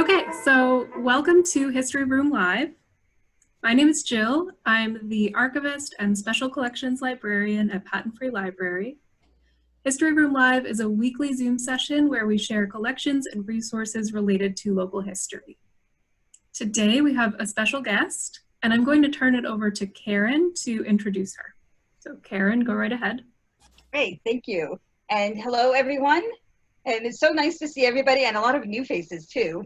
Okay, so welcome to History Room Live. My name is Jill. I'm the archivist and special collections librarian at Patent Free Library. History Room Live is a weekly Zoom session where we share collections and resources related to local history. Today we have a special guest, and I'm going to turn it over to Karen to introduce her. So Karen, go right ahead. Great, thank you. And hello, everyone. And it's so nice to see everybody and a lot of new faces too.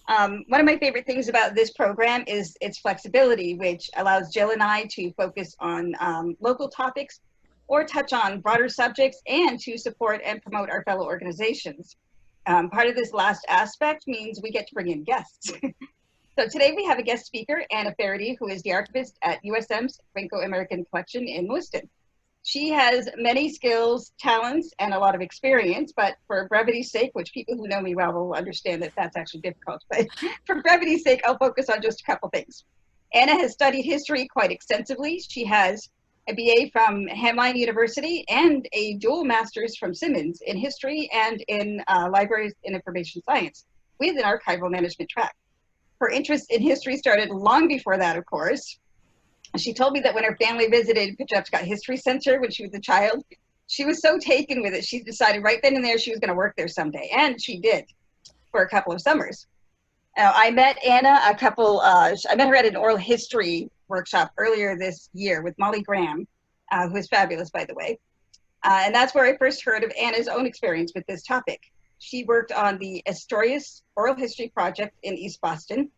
One of my favorite things about this program is its flexibility, which allows Jill and I to focus on local topics or touch on broader subjects and to support and promote our fellow organizations. Part of this last aspect means we get to bring in guests. So today we have a guest speaker, Anna Faherty, who is the archivist at USM's Franco-American Collection in Lewiston. She has many skills, talents, and a lot of experience, but for brevity's sake, which people who know me well will understand that that's actually difficult, but for brevity's sake, I'll focus on just a couple things. Anna has studied history quite extensively. She has a BA from Hamline University and a dual master's from Simmons in history and in libraries and information science with an archival management track. Her interest in history started long before that, of course. She told me that when her family visited Pitchupscott History Center when she was a child, she was so taken with it, she decided right then and there she was going to work there someday, and she did for a couple of summers. Now, I met Anna I met her at an oral history workshop earlier this year with Molly Graham, who is fabulous, by the way. And that's where I first heard of Anna's own experience with this topic. She worked on the Histories Oral History Project in East Boston.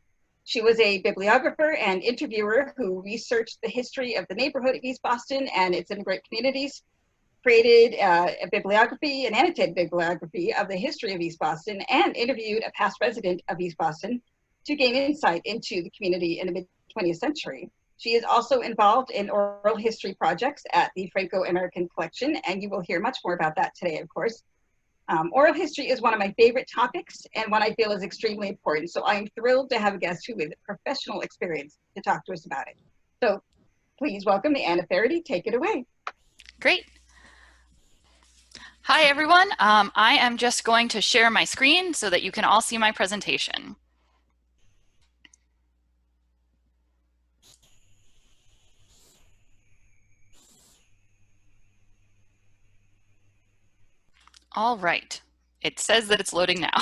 She was a bibliographer and interviewer who researched the history of the neighborhood of East Boston and its immigrant communities, created an annotated bibliography of the history of East Boston, and interviewed a past resident of East Boston to gain insight into the community in the mid-20th century. She is also involved in oral history projects at the Franco-American Collection, and you will hear much more about that today, of course. Oral history is one of my favorite topics and one I feel is extremely important. So I'm thrilled to have a guest who with professional experience to talk to us about it. So please welcome Anna Faherty. Take it away. Great. Hi, everyone. I am just going to share my screen so that you can all see my presentation. All right. It says that it's loading now.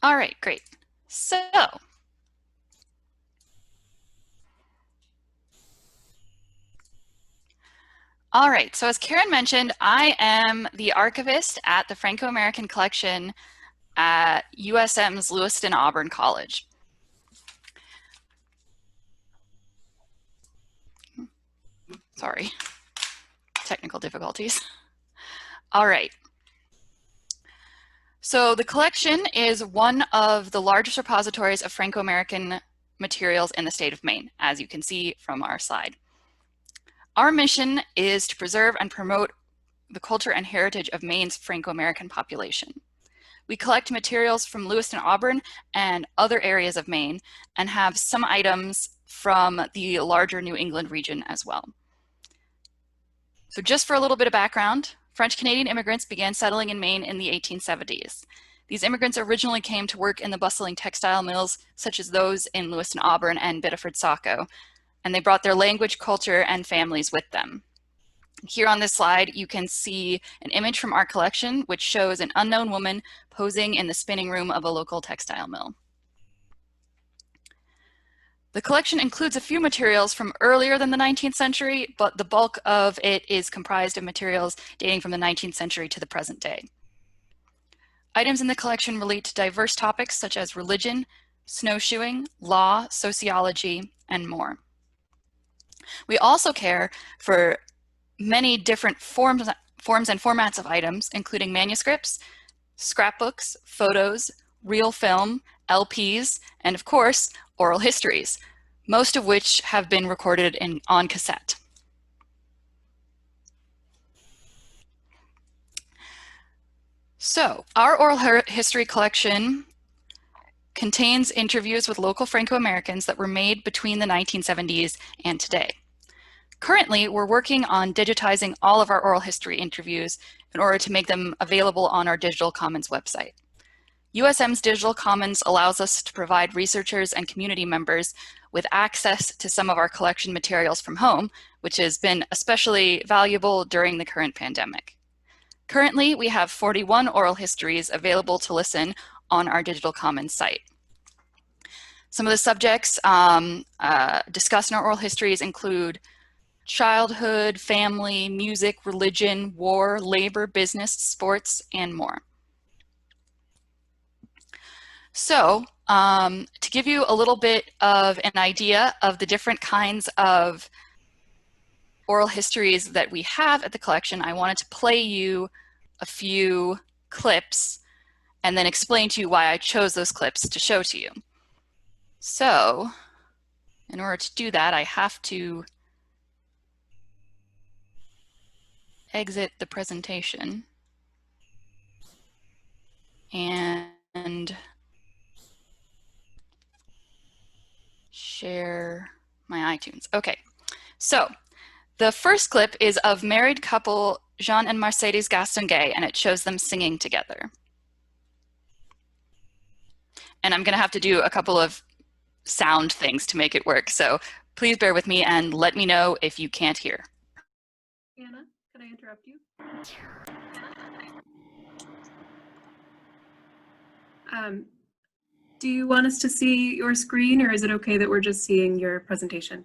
All right, great. So, all right, so as Karen mentioned, I am the archivist at the Franco-American Collection at USM's Lewiston-Auburn College. Sorry, technical difficulties. All right. So the collection is one of the largest repositories of Franco-American materials in the state of Maine, as you can see from our slide. Our mission is to preserve and promote the culture and heritage of Maine's Franco-American population. We collect materials from Lewiston-Auburn and other areas of Maine and have some items from the larger New England region as well. So just for a little bit of background, French-Canadian immigrants began settling in Maine in the 1870s. These immigrants originally came to work in the bustling textile mills, such as those in Lewiston-Auburn and Biddeford-Saco, and they brought their language, culture, and families with them. Here on this slide, you can see an image from our collection, which shows an unknown woman posing in the spinning room of a local textile mill. The collection includes a few materials from earlier than the 19th century, but the bulk of it is comprised of materials dating from the 19th century to the present day. Items in the collection relate to diverse topics such as religion, snowshoeing, law, sociology, and more. We also care for many different forms and formats of items, including manuscripts, scrapbooks, photos, reel film, LPs, and of course, oral histories, most of which have been recorded on cassette. So, our oral history collection contains interviews with local Franco-Americans that were made between the 1970s and today. Currently, we're working on digitizing all of our oral history interviews in order to make them available on our Digital Commons website. USM's Digital Commons allows us to provide researchers and community members with access to some of our collection materials from home, which has been especially valuable during the current pandemic. Currently, we have 41 oral histories available to listen on our Digital Commons site. Some of the subjects discussed in our oral histories include childhood, family, music, religion, war, labor, business, sports, and more. So to give you a little bit of an idea of the different kinds of oral histories that we have at the collection, I wanted to play you a few clips and then explain to you why I chose those clips to show to you. So in order to do that, I have to exit the presentation and share my iTunes. Okay, so the first clip is of married couple Jean and Mercedes Gastonguay, and it shows them singing together. And I'm going to have to do a couple of sound things to make it work, so please bear with me and let me know if you can't hear. Anna, can I interrupt you? Do you want us to see your screen, or is it okay that we're just seeing your presentation?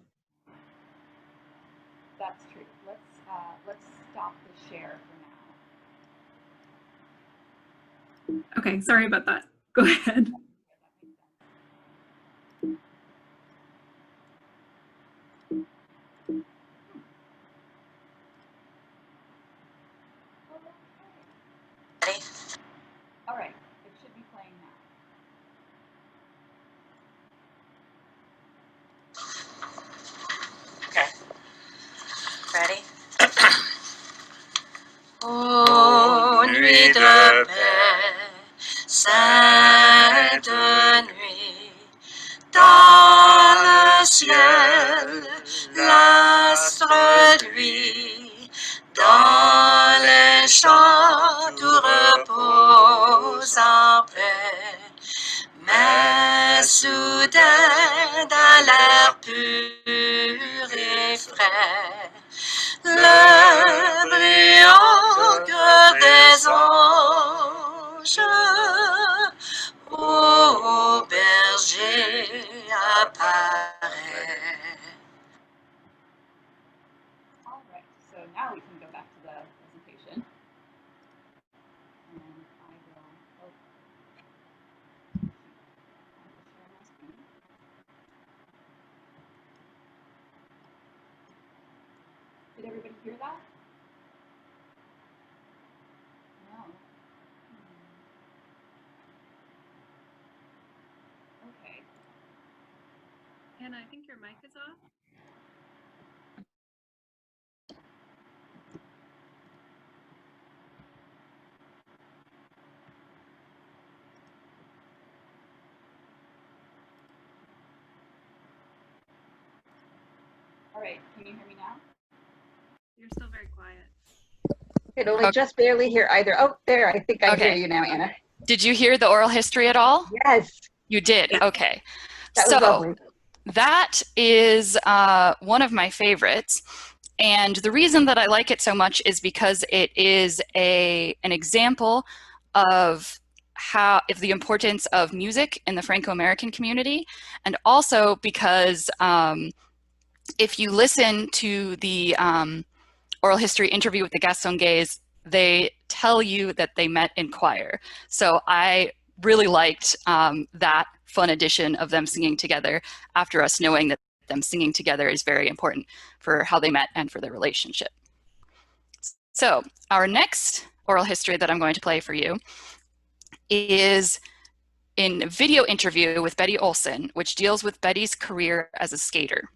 That's true. Let's stop the share for now. Okay, sorry about that. Go ahead. All right, it should be playing now. Okay. Ready? Oh, nuit de paix, sainte nuit, dans le ciel, l'astre luit, dans les champs tout repose en paix. Mais soudain, dans l'air pur et frais, le brillant cœur des anges au berger apparaît. All right, so now we can go back to the presentation. And I will share my screen. Did everybody hear that? No. Okay. Anna, I think your mic is off. All right, can you hear me now? You're still very quiet. I can only just barely hear either. Oh, there, I think I hear Okay. you now, Anna. Did you hear the oral history at all? Yes, You did, okay. that was lovely. That is one of my favorites. And the reason that I like it so much is because it is an example of the importance of music in the Franco-American community, and also because if you listen to the oral history interview with the Gastonguays, they tell you that they met in choir. So I really liked that fun addition of them singing together, after us knowing that them singing together is very important for how they met and for their relationship. So our next oral history that I'm going to play for you is in a video interview with Betty Olson, which deals with Betty's career as a skater.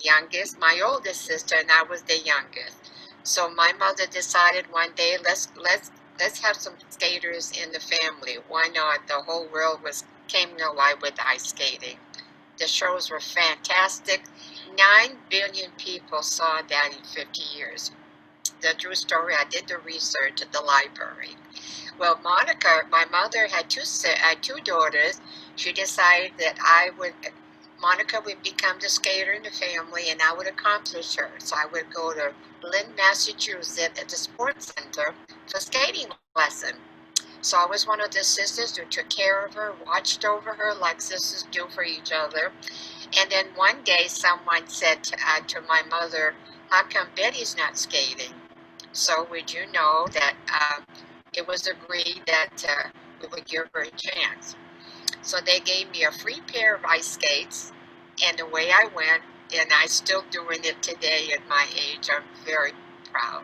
youngest, my oldest sister, and I was the youngest. So my mother decided one day, let's have some skaters in the family. Why not? The whole world came alive with ice skating. The shows were fantastic. 9 billion people saw that in 50 years. The true story, I did the research at the library. Well, Monica, my mother had two daughters. She decided that Monica would become the skater in the family and I would accomplish her. So I would go to Lynn, Massachusetts at the sports center for skating lesson. So I was one of the sisters who took care of her, watched over her like sisters do for each other. And then one day someone said to my mother, how come Betty's not skating? So would you know that it was agreed that we would give her a chance. So they gave me a free pair of ice skates, and away I went, and I'm still doing it today at my age. I'm very proud.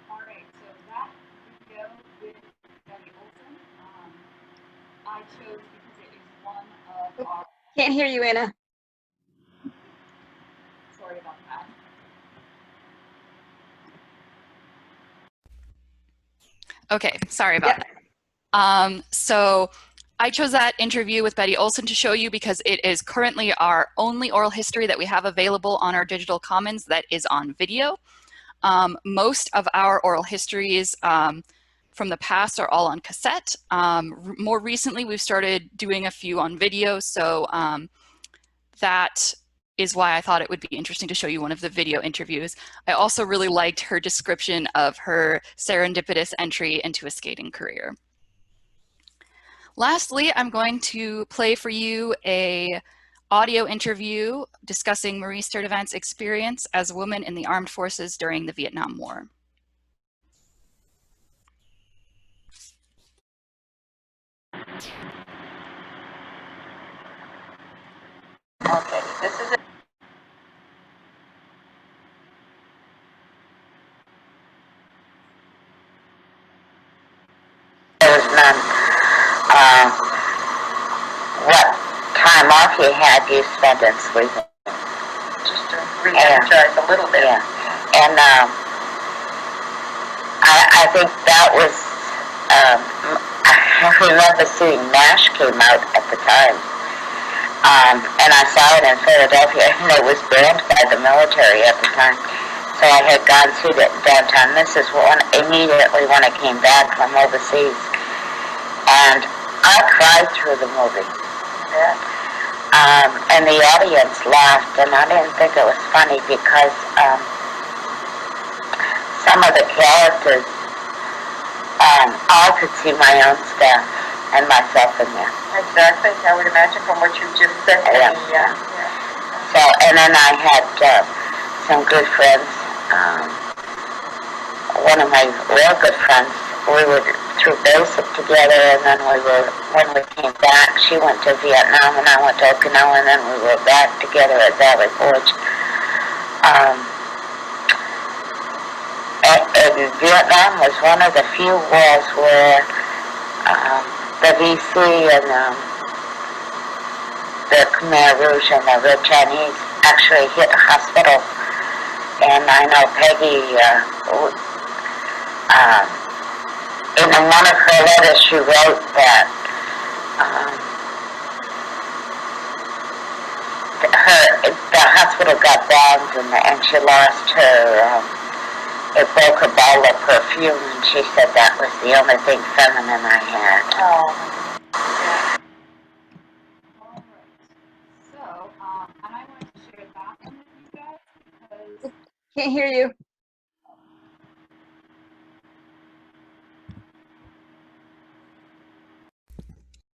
All right, so that video with Betty Olson, I chose because it is one of our... Can't hear you, Anna. Sorry about that. Okay, sorry about that. So I chose that interview with Betty Olson to show you because it is currently our only oral history that we have available on our digital commons that is on video. Most of our oral histories from the past are all on cassette. More recently, we've started doing a few on video, so that is why I thought it would be interesting to show you one of the video interviews. I also really liked her description of her serendipitous entry into a skating career. Lastly, I'm going to play for you a audio interview discussing Marie Sturdivant's experience as a woman in the armed forces during the Vietnam War. Okay, this is there was none. What time off you had, you spent in sleeping. Just to re-energize a little bit. Yeah. And I think that was, I remember seeing MASH came out at the time. And I saw it in Philadelphia, and it was banned by the military at the time. So I had gone to the downtown. This is immediately when I came back from overseas. And I cried through the movie. Yeah. And the audience laughed, and I didn't think it was funny because some of the characters, I could see my own stuff and myself in there. Exactly. I would imagine from what you just said. Yeah. Yeah. So, and then I had some good friends. One of my real good friends, we were through basic together, and then when we came back, she went to Vietnam and I went to Okinawa, and then we were back together at Valley Forge. And Vietnam was one of the few wars where the VC and the Khmer Rouge and the Red Chinese actually hit hospitals. And I know Peggy, in one of her letters, she wrote that the hospital got bombed and she lost her, it broke her bottle of perfume, and she said that was the only thing feminine I had. Oh. All right. So, and I wanted to share that one with you guys because... Can't hear you.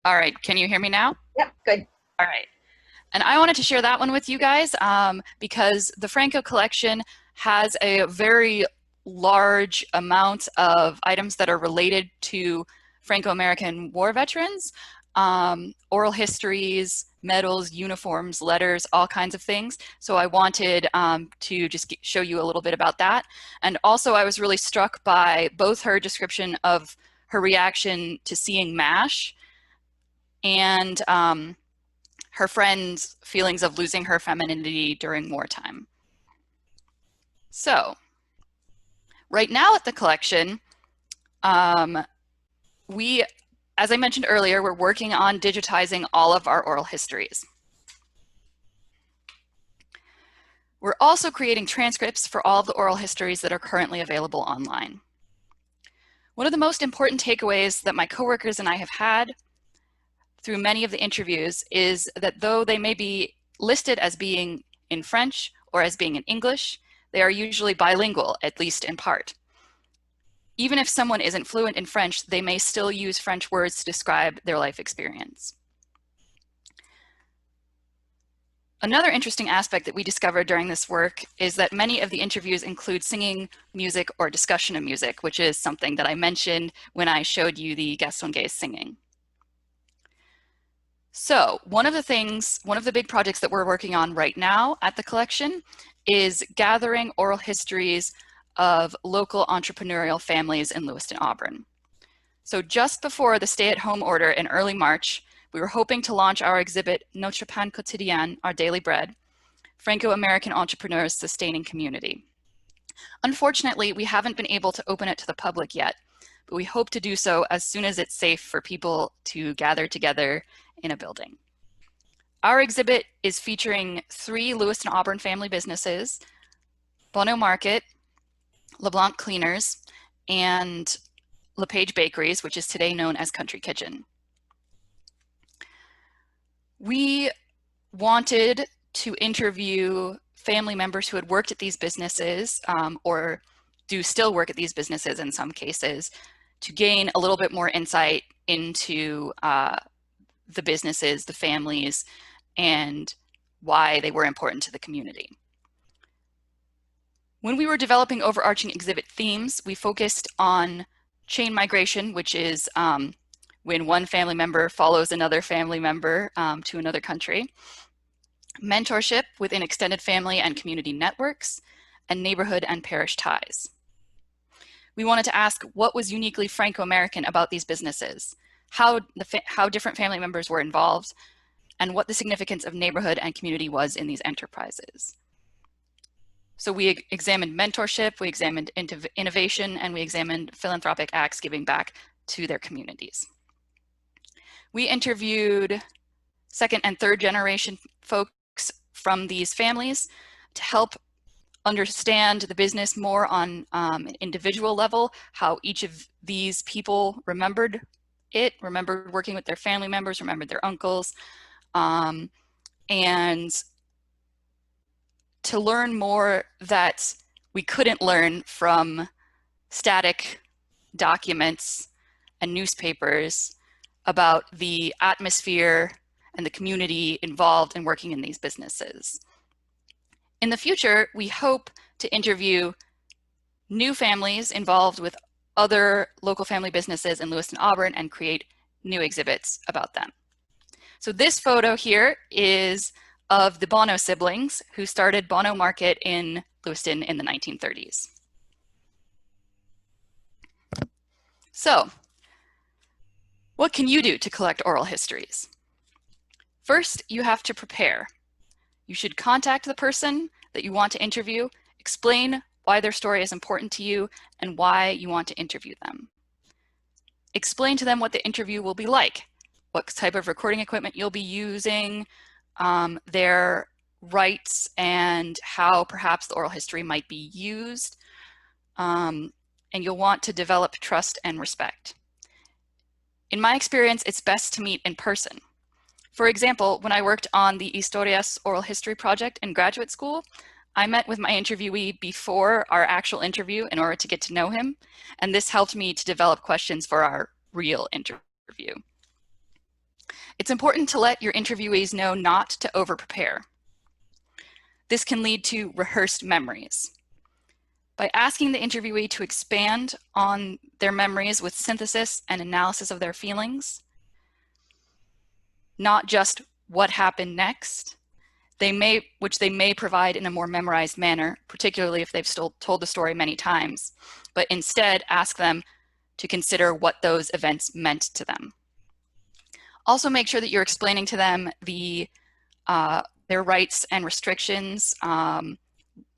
All right, can you hear me now? Yep, good. All right. And I wanted to share that one with you guys because the Franco collection has a very large amount of items that are related to Franco-American war veterans, oral histories, medals, uniforms, letters, all kinds of things. So I wanted to just show you a little bit about that. And also I was really struck by both her description of her reaction to seeing MASH and her friend's feelings of losing her femininity during wartime. So, right now at the collection, as I mentioned earlier, we're working on digitizing all of our oral histories. We're also creating transcripts for all of the oral histories that are currently available online. One of the most important takeaways that my coworkers and I have had through many of the interviews is that though they may be listed as being in French or as being in English, they are usually bilingual, at least in part. Even if someone isn't fluent in French, they may still use French words to describe their life experience. Another interesting aspect that we discovered during this work is that many of the interviews include singing, music, or discussion of music, which is something that I mentioned when I showed you the Gaston singing. So one of the big projects that we're working on right now at the collection is gathering oral histories of local entrepreneurial families in Lewiston-Auburn. So just before the stay-at-home order in early March, we were hoping to launch our exhibit, Notre Pain Quotidien, Our Daily Bread, Franco-American Entrepreneurs Sustaining Community. Unfortunately, we haven't been able to open it to the public yet, but we hope to do so as soon as it's safe for people to gather together in a building. Our exhibit is featuring 3 Lewiston-Auburn family businesses, Bonneau Market, LeBlanc Cleaners, and LePage Bakeries, which is today known as Country Kitchen. We wanted to interview family members who had worked at these businesses or do still work at these businesses in some cases to gain a little bit more insight into the businesses, the families, and why they were important to the community. When we were developing overarching exhibit themes, we focused on chain migration, which is when one family member follows another family member to another country, mentorship within extended family and community networks, and neighborhood and parish ties. We wanted to ask what was uniquely Franco-American about these businesses, how different family members were involved, and what the significance of neighborhood and community was in these enterprises. So we examined mentorship, we examined innovation, and we examined philanthropic acts giving back to their communities. We interviewed second and third generation folks from these families to help understand the business more on an individual level, how each of these people remembered working with their family members, remembered their uncles, and to learn more that we couldn't learn from static documents and newspapers about the atmosphere and the community involved in working in these businesses. In the future, we hope to interview new families involved with other local family businesses in Lewiston-Auburn and create new exhibits about them. So this photo here is of the Bonneau siblings who started Bonneau Market in Lewiston in the 1930s. So, what can you do to collect oral histories? First, you have to prepare. You should contact the person that you want to interview, explain why their story is important to you and why you want to interview them. Explain to them what the interview will be like, what type of recording equipment you'll be using, their rights and how perhaps the oral history might be used. And you'll want to develop trust and respect. In my experience, it's best to meet in person. For example, when I worked on the Historias oral history project in graduate school, I met with my interviewee before our actual interview in order to get to know him, and this helped me to develop questions for our real interview. It's important to let your interviewees know not to over-prepare. This can lead to rehearsed memories. By asking the interviewee to expand on their memories with synthesis and analysis of their feelings, not just what happened next, which they may provide in a more memorized manner, particularly if they've still told the story many times, but instead ask them to consider what those events meant to them. Also make sure that you're explaining to them the their rights and restrictions.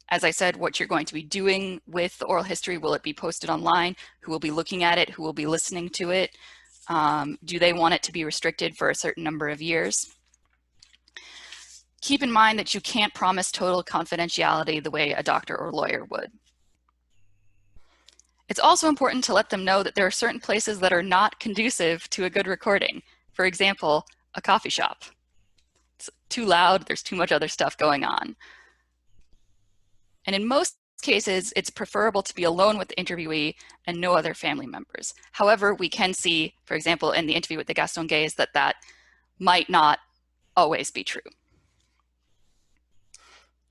As I said, what you're going to be doing with the oral history. Will it be posted online? Who will be looking at it? Who will be listening to it? Do they want it to be restricted for a certain number of years? Keep in mind that you can't promise total confidentiality the way a doctor or lawyer would. It's also important to let them know that there are certain places that are not conducive to a good recording. For example, a coffee shop. It's too loud, there's too much other stuff going on. And in most cases, it's preferable to be alone with the interviewee and no other family members. However, we can see, for example, in the interview with the Gaston-Gays, that that might not always be true.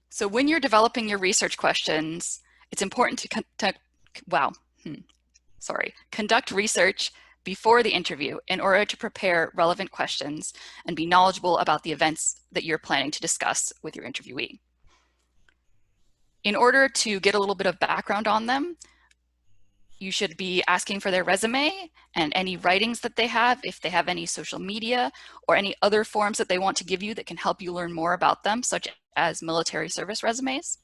So when you're developing your research questions, it's important to conduct research before the interview in order to prepare relevant questions and be knowledgeable about the events that you're planning to discuss with your interviewee. In order to get a little bit of background on them, you should be asking for their resume and any writings that they have, if they have any social media or any other forms that they want to give you that can help you learn more about them, such as military service resumes.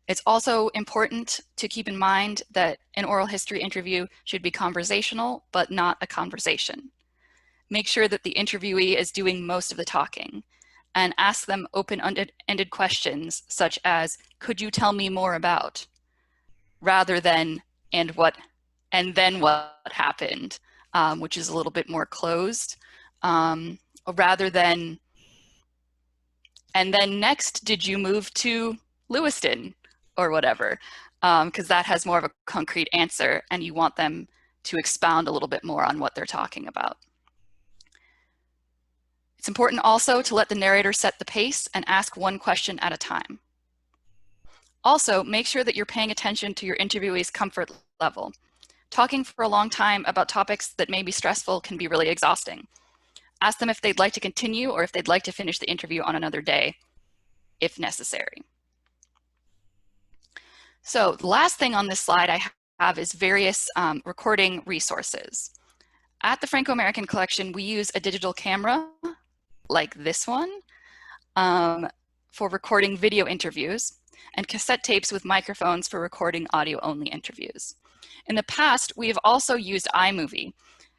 It's also important to keep in mind that an oral history interview should be conversational, but not a conversation. Make sure that the interviewee is doing most of the talking, and ask them open-ended questions such as, could you tell me more about? Rather than, and then what happened, which is a little bit more closed. Rather than, and then next, did you move to Lewiston or whatever? Because that has more of a concrete answer and you want them to expound a little bit more on what they're talking about. It's important also to let the narrator set the pace and ask one question at a time. Also, make sure that you're paying attention to your interviewee's comfort level. Talking for a long time about topics that may be stressful can be really exhausting. Ask them if they'd like to continue or if they'd like to finish the interview on another day, if necessary. So the last thing on this slide I have is various recording resources. At the Franco-American Collection, we use a digital camera like this one for recording video interviews, and cassette tapes with microphones for recording audio-only interviews. In the past, we have also used iMovie,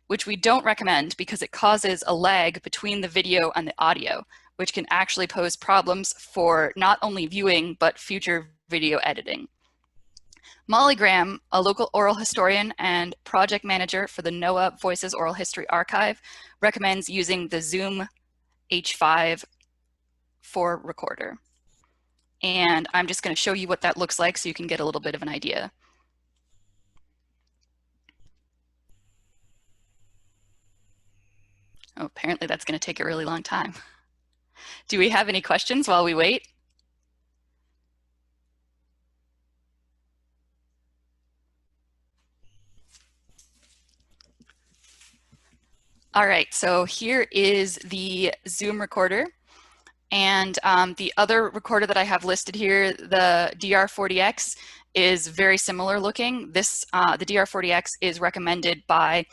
which we don't recommend because it causes a lag between the video and the audio, which can actually pose problems for not only viewing, but future video editing. Molly Graham, a local oral historian and project manager for the NOAA Voices Oral History Archive, recommends using the Zoom H5 for recorder. And I'm just going to show you what that looks like so you can get a little bit of an idea. Oh, apparently that's going to take a really long time. Do we have any questions while we wait? All right, so here is the Zoom recorder. And the other recorder that I have listed here, the DR40X, is very similar looking. This, the DR40X is recommended by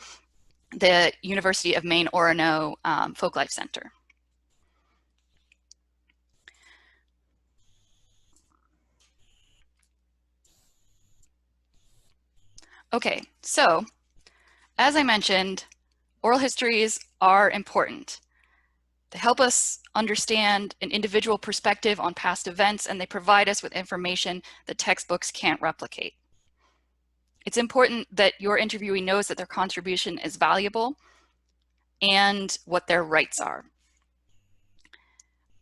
the University of Maine Orono Folklife Center. Okay, so as I mentioned, oral histories are important. They help us understand an individual perspective on past events, and they provide us with information that textbooks can't replicate. It's important that your interviewee knows that their contribution is valuable and what their rights are.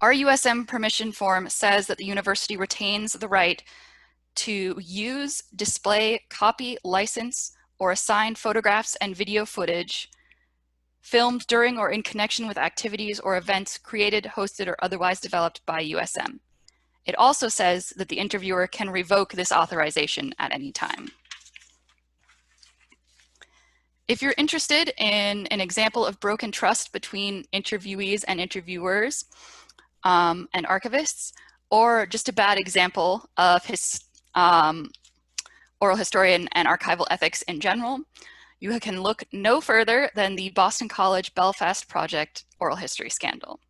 Our USM permission form says that the university retains the right to use, display, copy, license, or assign photographs and video footage filmed during or in connection with activities or events created, hosted, or otherwise developed by USM. It also says that the interviewer can revoke this authorization at any time. If you're interested in an example of broken trust between interviewees and interviewers and archivists, or just a bad example of oral historian and archival ethics in general, you can look no further than the Boston College Belfast Project oral history scandal.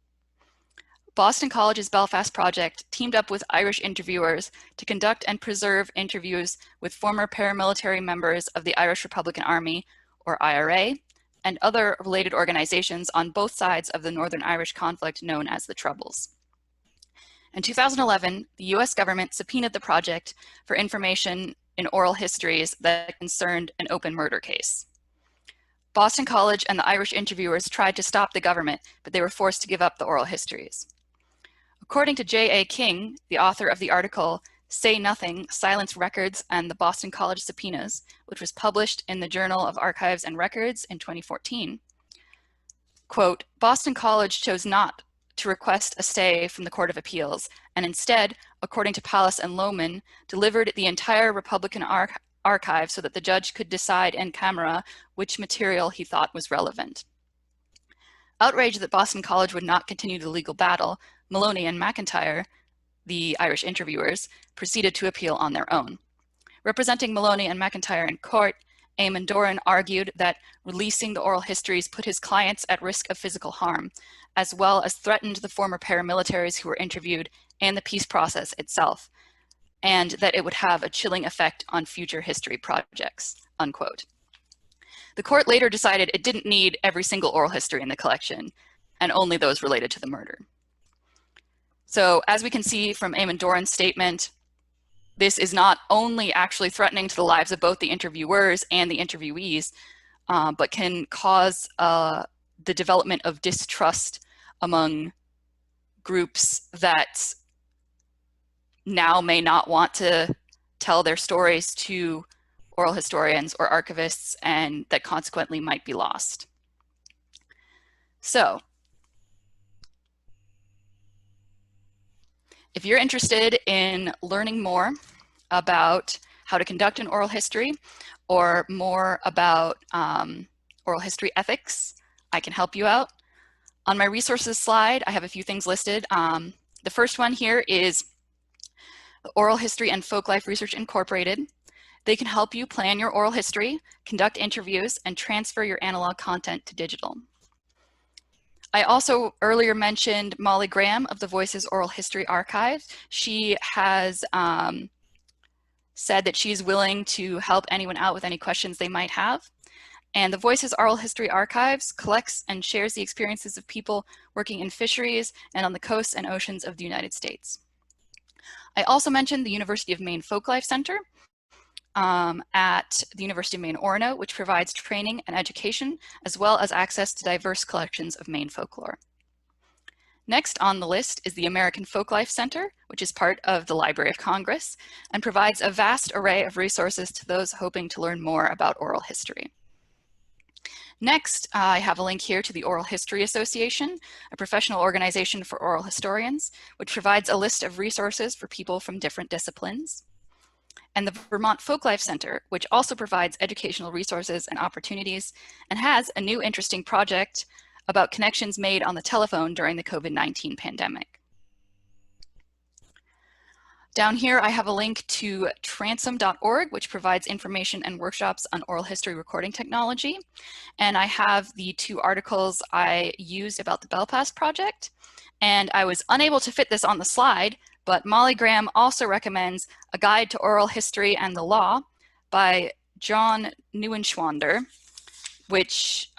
Boston College's Belfast project teamed up with Irish interviewers to conduct and preserve interviews with former paramilitary members of the Irish Republican Army, or IRA, and other related organizations on both sides of the Northern Irish conflict known as the Troubles. In 2011, the US government subpoenaed the project for information in oral histories that concerned an open murder case. Boston College and the Irish interviewers tried to stop the government, but they were forced to give up the oral histories. According to J.A. King, the author of the article, Say Nothing, Silence Records and the Boston College Subpoenas, which was published in the Journal of Archives and Records in 2014, quote, Boston College chose not to request a stay from the Court of Appeals, and instead, according to Pallas and Lohman, delivered the entire Republican archive so that the judge could decide in camera which material he thought was relevant. Outraged that Boston College would not continue the legal battle, Maloney and McIntyre, the Irish interviewers, proceeded to appeal on their own. Representing Maloney and McIntyre in court, Eamon Doran argued that releasing the oral histories put his clients at risk of physical harm, as well as threatened the former paramilitaries who were interviewed and the peace process itself, and that it would have a chilling effect on future history projects, unquote. The court later decided it didn't need every single oral history in the collection, and only those related to the murder. So as we can see from Eamon Doran's statement, this is not only actually threatening to the lives of both the interviewers and the interviewees, but can cause the development of distrust among groups that now may not want to tell their stories to oral historians or archivists, and that consequently might be lost. So, if you're interested in learning more about how to conduct an oral history or more about oral history ethics, I can help you out. On my resources slide, I have a few things listed. The first one here is the Oral History and Folklife Research Incorporated. They can help you plan your oral history, conduct interviews, and transfer your analog content to digital. I also earlier mentioned Molly Graham of the Voices Oral History Archive. She has said that she's willing to help anyone out with any questions they might have. And the Voices Oral History Archives collects and shares the experiences of people working in fisheries and on the coasts and oceans of the United States. I also mentioned the University of Maine Folklife Center at the University of Maine Orono, which provides training and education, as well as access to diverse collections of Maine folklore. Next on the list is the American Folklife Center, which is part of the Library of Congress and provides a vast array of resources to those hoping to learn more about oral history. Next, I have a link here to the Oral History Association, a professional organization for oral historians, which provides a list of resources for people from different disciplines. And the Vermont Folklife Center, which also provides educational resources and opportunities, and has a new interesting project about connections made on the telephone during the COVID-19 pandemic. Down here, I have a link to transom.org, which provides information and workshops on oral history recording technology. And I have the two articles I used about the Belfast project. And I was unable to fit this on the slide, but Molly Graham also recommends A Guide to Oral History and the Law by John Neuenschwander, which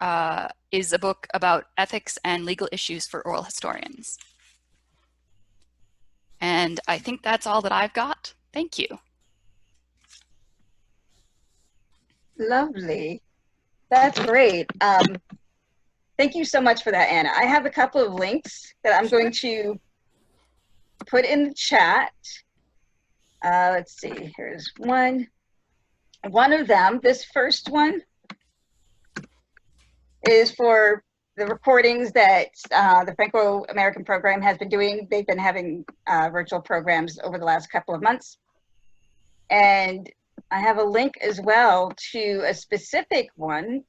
is a book about ethics and legal issues for oral historians. And I think that's all that I've got. Thank you. Lovely. That's great. Thank you so much for that, Anna. I have a couple of links that I'm going to put in the chat. Let's see, here's one. One of them, this first one, is for the recordings that the Franco-American program has been doing. They've been having virtual programs over the last couple of months. And I have a link as well to a specific one,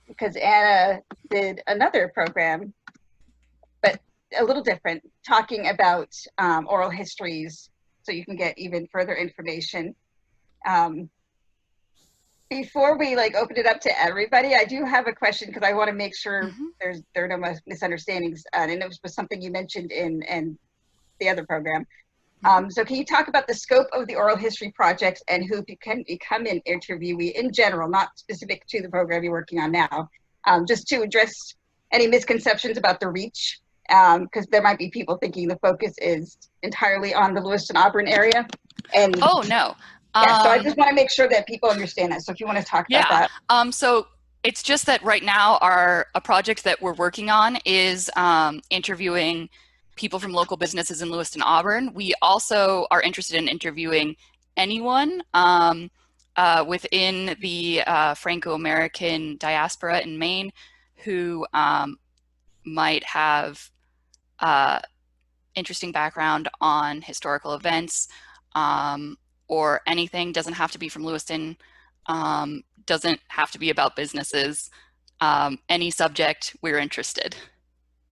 because Anna did another program, but a little different, talking about oral histories, so you can get even further information. Before we like open it up to everybody, I do have a question because I want to make sure there are no misunderstandings. And it was something you mentioned in the other program. So can you talk about the scope of the oral history project and who can become an interviewee in general, not specific to the program you're working on now, just to address any misconceptions about the reach, because there might be people thinking the focus is entirely on the Lewiston-Auburn area. And oh, no. Yeah, so I just want to make sure that people understand that. So if you want to talk about that. So it's just that right now a project that we're working on is interviewing people from local businesses in Lewiston-Auburn. We also are interested in interviewing anyone within the Franco-American diaspora in Maine who might have interesting background on historical events or anything. Doesn't have to be from Lewiston, doesn't have to be about businesses. Any subject, we're interested.